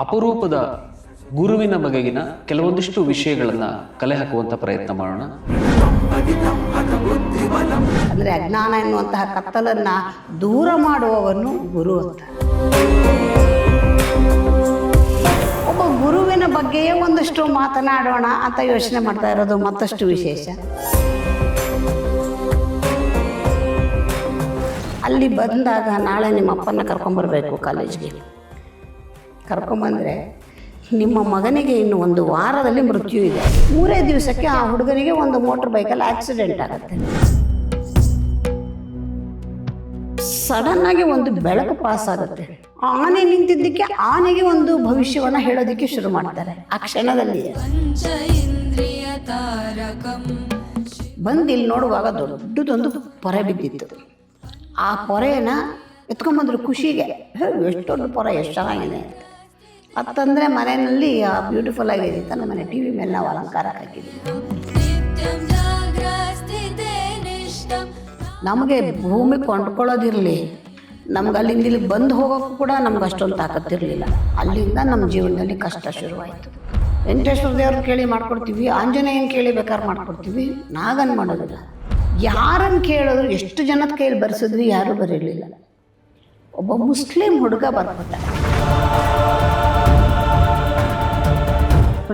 ಅಪರೂಪದ ಗುರುವಿನ ಬಗೆಗಿನ ಕೆಲವೊಂದಿಷ್ಟು ವಿಷಯಗಳನ್ನು ಕಲೆ ಹಾಕುವಂಥ ಪ್ರಯತ್ನ ಮಾಡೋಣ. ಅಂದರೆ ಅಜ್ಞಾನ ಎನ್ನುವಂತಹ ಕತ್ತಲನ್ನು ದೂರ ಮಾಡುವವನು ಗುರು ಅಂತ. ಒಬ್ಬ ಗುರುವಿನ ಬಗ್ಗೆಯೇ ಒಂದಷ್ಟು ಮಾತನಾಡೋಣ ಅಂತ ಯೋಚನೆ ಮಾಡ್ತಾ ಇರೋದು ಮತ್ತಷ್ಟು ವಿಶೇಷ. ಅಲ್ಲಿ ಬಂದಾಗ ನಾಳೆ ನಿಮ್ಮ ಅಪ್ಪನ ಕರ್ಕೊಂಬರ್ಬೇಕು ಕಾಲೇಜ್ಗೆ. ಕರ್ಕೊಂಬಂದರೆ ನಿಮ್ಮ ಮಗನಿಗೆ ಇನ್ನು 1 ವಾರದಲ್ಲಿ ಮೃತ್ಯು ಇದೆ. 3 ದಿವಸಕ್ಕೆ ಆ ಹುಡುಗನಿಗೆ ಒಂದು ಮೋಟ್ರ್ ಬೈಕಲ್ಲಿ ಆಕ್ಸಿಡೆಂಟ್ ಆಗುತ್ತೆ. ಸಡನ್ನಾಗಿ ಒಂದು ಬೆಳಕು ಪಾಸ್ ಆಗುತ್ತೆ. ಆನೆ ನಿಂತಿದ್ದಕ್ಕೆ ಆನೆಗೆ ಒಂದು ಭವಿಷ್ಯವನ್ನು ಹೇಳೋದಕ್ಕೆ ಶುರು ಮಾಡ್ತಾರೆ. ಆ ಕ್ಷಣದಲ್ಲಿ ಬಂದು ಇಲ್ಲಿ ನೋಡುವಾಗ ದೊಡ್ಡದೊಂದು ಪೊರೆ ಬಿದ್ದಿತ್ತು. ಆ ಪೊರೆನ ಎತ್ಕೊಂಬಂದ್ರು ಖುಷಿಗೆ. ಎಷ್ಟು ದೊಡ್ಡ ಪೊರೆ, ಎಷ್ಟು ಚೆನ್ನಾಗಿದೆ ಅಂತಂದರೆ ಮನೆಯಲ್ಲಿ ಬ್ಯೂಟಿಫುಲ್ ಆಗಿದೆ ಅಂತ ನಮ್ಮ ಮನೆ TV ಮೇಲೆ ನಾವು ಅಲಂಕಾರ ಹಾಕಿದ್ದೀವಿ. ನಮಗೆ ಭೂಮಿ ಕೊಂಡ್ಕೊಳ್ಳೋದಿರಲಿ, ನಮ್ಗೆ ಅಲ್ಲಿಂದ ಇಲ್ಲಿ ಬಂದು ಹೋಗೋಕ್ಕೂ ಕೂಡ ನಮ್ಗೆ ಅಷ್ಟೊಂದು ತಾಕತ್ತಿರಲಿಲ್ಲ. ಅಲ್ಲಿಂದ ನಮ್ಮ ಜೀವನದಲ್ಲಿ ಕಷ್ಟ ಶುರುವಾಯಿತು. ವೆಂಕಟೇಶ್ವರ ದೇವ್ರನ್ನ ಕೇಳಿ ಮಾಡ್ಕೊಡ್ತೀವಿ, ಆಂಜನೇಯನ ಕೇಳಿ ಬೇಕಾದ್ರೆ ಮಾಡ್ಕೊಡ್ತೀವಿ, ನಾಗನ್ ಮಾಡೋದಿಲ್ಲ. ಯಾರನ್ನು ಕೇಳಿದ್ರು ಎಷ್ಟು ಜನದ ಕೈಯಲ್ಲಿ ಬರೆಸಿದ್ವಿ, ಯಾರೂ ಬರೀಲಿಲ್ಲ. ಒಬ್ಬ ಮುಸ್ಲಿಂ ಹುಡುಗ ಬರ್ಕೊಟ್ಟ.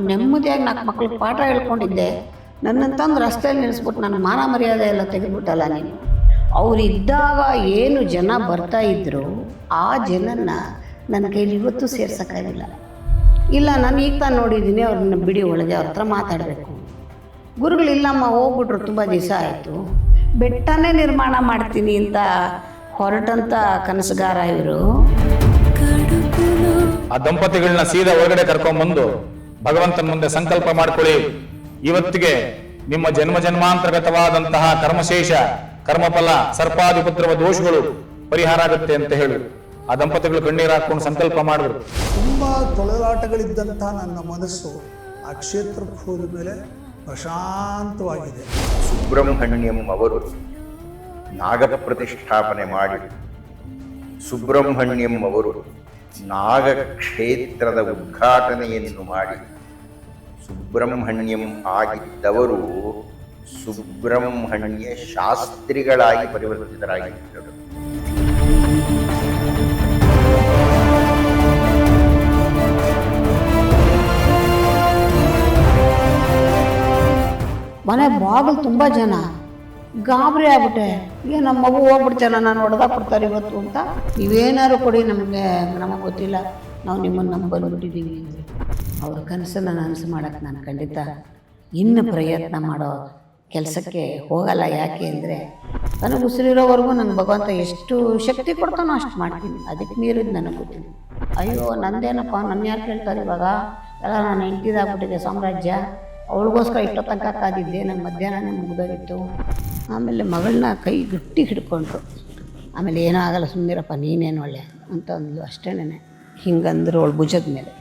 ನೆಮ್ಮದಿಯಾಗಿ 4 ಮಕ್ಳಿಗೆ ಪಾಠ ಹೇಳ್ಕೊಂಡಿದ್ದೆ. ನನ್ನಂತಂದು ರಸ್ತೆಯಲ್ಲಿ ನಿಲ್ಲಿಸ್ಬಿಟ್ಟು ನನ್ನ ಮಾನ ಮರ್ಯಾದೆ ಎಲ್ಲ ತೆಗೆದುಬಿಟ್ಟಲ್ಲ ನೀನು. ಅವರಿದ್ದಾಗ ಏನು ಜನ ಬರ್ತಾ ಇದ್ರು, ಆ ಜನನ ನನ್ನ ಕೈಲಿ ಇವತ್ತು ಸೇರ್ಸೋಕ್ಕಾಗಿಲ್ಲ. ಇಲ್ಲ, ನಾನು ಈಗ ತಾನು ನೋಡಿದ್ದೀನಿ, ಅವ್ರನ್ನ ಬಿಡಿ ಒಳಗೆ ಅವ್ರ ಹತ್ರ ಮಾತಾಡಬೇಕು. ಗುರುಗಳಿಲ್ಲಮ್ಮ ಹೋಗ್ಬಿಟ್ರು, ತುಂಬ ದಿವಸ ಆಯಿತು, ಬೆಟ್ಟನೇ ನಿರ್ಮಾಣ ಮಾಡ್ತೀನಿ ಅಂತ ಹೊರಟಂಥ ಕನಸುಗಾರ ಇವರು. ಆ ದಂಪತಿಗಳನ್ನ ಸೀದಾ ಒಳಗಡೆ ಕರ್ಕೊಂಡ್ಬಂದು ಭಗವಂತನ ಮುಂದೆ ಸಂಕಲ್ಪ ಮಾಡ್ಕೊಳ್ಳಿ, ಇವತ್ತಿಗೆ ನಿಮ್ಮ ಜನ್ಮಾಂತರ್ಗತವಾದಂತಹ ಕರ್ಮಶೇಷ, ಕರ್ಮಫಲ, ಸರ್ಪಾದಿಪುತ್ರವ ದೋಷಗಳು ಪರಿಹಾರ ಆಗುತ್ತೆ ಅಂತ ಹೇಳಿ ಆ ದಂಪತಿಗಳು ಕಣ್ಣೀರು ಹಾಕೊಂಡು ಸಂಕಲ್ಪ ಮಾಡಿದ್ರು. ತುಂಬ ತೊಳಲಾಟಗಳಿದ್ದಂತಹ ನನ್ನ ಮನಸ್ಸು ಆ ಕ್ಷೇತ್ರಕ್ಕೆ ಹೋದ ಮೇಲೆ ಪ್ರಶಾಂತವಾಗಿದೆ. ಸುಬ್ರಹ್ಮಣ್ಯಂ ಅವರು ನಾಗ ಪ್ರತಿಷ್ಠಾಪನೆ ಮಾಡಿ, ಸುಬ್ರಹ್ಮಣ್ಯಂ ಅವರು ನಾಗಕ್ಷೇತ್ರದ ಉದ್ಘಾಟನೆಯನ್ನು ಮಾಡಿ, ಸುಬ್ರಹ್ಮಣ್ಯಂ ಆಗಿದ್ದವರು ಸುಬ್ರಹ್ಮಣ್ಯ ಶಾಸ್ತ್ರಿಗಳಾಗಿ ಪರಿವರ್ತಿತರಾಗಿದ್ದರು. ಮನೆ ಬಾಗಿಲು ತುಂಬ ಜನ. ಗಾಬರಿ ಆಗ್ಬಿಟ್ಟೆ. ಈಗ ನಮ್ಮ ಮಗು ಹೋಗ್ಬಿಡ್ತೇನೆ, ನಾನು ಹೊಡೆದಾಕ್ಬಿಡ್ತಾರೆ ಇವತ್ತು ಅಂತ. ನೀವೇನಾದ್ರು ಕೊಡಿ, ನಮಗೆ ಗೊತ್ತಿಲ್ಲ, ನಾವು ನಿಮ್ಮನ್ನು ನಂಬಂದ್ಬಿಟ್ಟಿದ್ದೀವಿ ಅಂದರೆ ಅವ್ರ ಕನಸನ್ನು ನನಸು ಮಾಡೋಕ್ಕೆ ನಾನು ಖಂಡಿತ ಇನ್ನು ಪ್ರಯತ್ನ ಮಾಡೋ ಕೆಲಸಕ್ಕೆ ಹೋಗಲ್ಲ. ಯಾಕೆ ಅಂದರೆ ನನಗೆ ಉಸಿರಿರೋವರೆಗೂ ನಂಗೆ ಭಗವಂತ ಎಷ್ಟು ಶಕ್ತಿ ಕೊಡ್ತಾನೋ ಅಷ್ಟು ಮಾಡ್ತೀನಿ. ಅದಕ್ಕೆ ಮೀರಿದ್ದು ನನಗೆ ಗೊತ್ತಿಲ್ಲ. ಅಯ್ಯೋ ನಂದೇನಪ್ಪ, ನನ್ನ ಯಾರು ಕೇಳ್ತಾರೆ ಇವಾಗ, ಎಲ್ಲ ನಾನು ಹೆಂಡ್ತಿದಾಗ್ಬಿಟ್ಟಿದೆ ಸಾಮ್ರಾಜ್ಯ. ಅವಳಿಗೋಸ್ಕರ ಇಷ್ಟೋ ತನಕ ಕಾದಿದ್ದೆ, ನನ್ನ ಮಧ್ಯಾಹ್ನನೇ ಮುಗಿದೋಗಿತ್ತು. ಆಮೇಲೆ ಮಗಳನ್ನ ಕೈ ಗಟ್ಟಿ ಹಿಡ್ಕೊಂಡ್ರು. ಆಮೇಲೆ ಏನೂ ಆಗಲ್ಲ, ಸುಮ್ಮನಿರಪ್ಪ, ನೀನೇನು ಒಳ್ಳೆ ಅಂತ ಅಂದ್ಲು. ಅಷ್ಟೇನೆ ಹಿಂಗಂದ್ರು ಅವಳು ಭುಜದ ಮೇಲೆ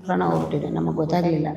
ಪ್ರಾಣ ಹೋಗ್ಬಿಟ್ಟಿದೆ. ನಮಗೆ ಗೊತ್ತಾಗಲಿಲ್ಲ.